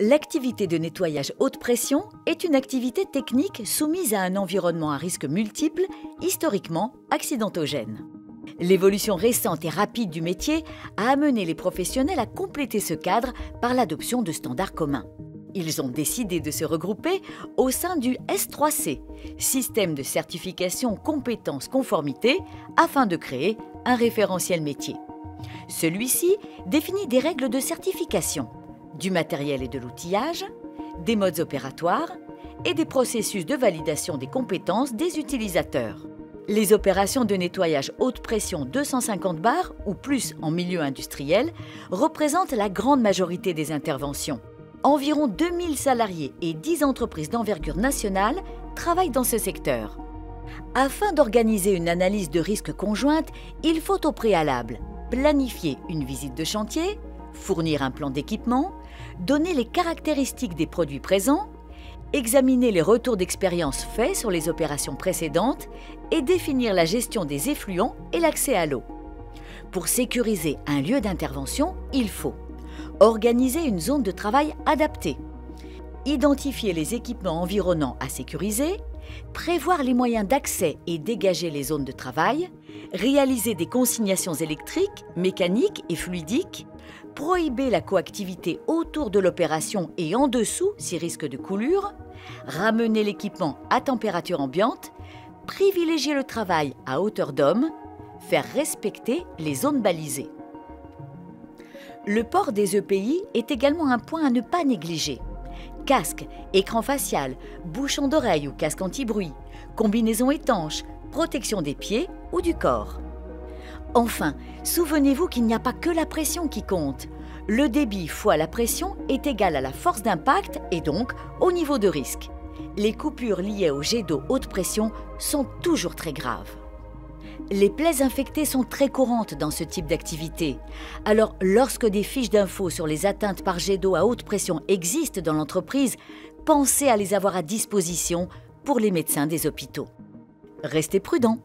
L'activité de nettoyage haute pression est une activité technique soumise à un environnement à risques multiples, historiquement accidentogène. L'évolution récente et rapide du métier a amené les professionnels à compléter ce cadre par l'adoption de standards communs. Ils ont décidé de se regrouper au sein du S3C, Système de certification compétences-conformité, afin de créer un référentiel métier. Celui-ci définit des règles de certification, du matériel et de l'outillage, des modes opératoires et des processus de validation des compétences des utilisateurs. Les opérations de nettoyage haute pression 250 bars ou plus en milieu industriel représentent la grande majorité des interventions. Environ 2000 salariés et 10 entreprises d'envergure nationale travaillent dans ce secteur. Afin d'organiser une analyse de risque conjointe, il faut au préalable planifier une visite de chantier, fournir un plan d'équipement, donner les caractéristiques des produits présents, examiner les retours d'expérience faits sur les opérations précédentes et définir la gestion des effluents et l'accès à l'eau. Pour sécuriser un lieu d'intervention, il faut organiser une zone de travail adaptée, identifier les équipements environnants à sécuriser, prévoir les moyens d'accès et dégager les zones de travail, réaliser des consignations électriques, mécaniques et fluidiques, prohiber la coactivité autour de l'opération et en dessous si risque de coulure, ramener l'équipement à température ambiante, privilégier le travail à hauteur d'homme, faire respecter les zones balisées. Le port des EPI est également un point à ne pas négliger. Casque, écran facial, bouchon d'oreille ou casque anti-bruit, combinaison étanche, protection des pieds ou du corps. Enfin, souvenez-vous qu'il n'y a pas que la pression qui compte. Le débit fois la pression est égal à la force d'impact et donc au niveau de risque. Les coupures liées au jet d'eau haute pression sont toujours très graves. Les plaies infectées sont très courantes dans ce type d'activité. Alors, lorsque des fiches d'infos sur les atteintes par jet d'eau à haute pression existent dans l'entreprise, pensez à les avoir à disposition pour les médecins des hôpitaux. Restez prudents.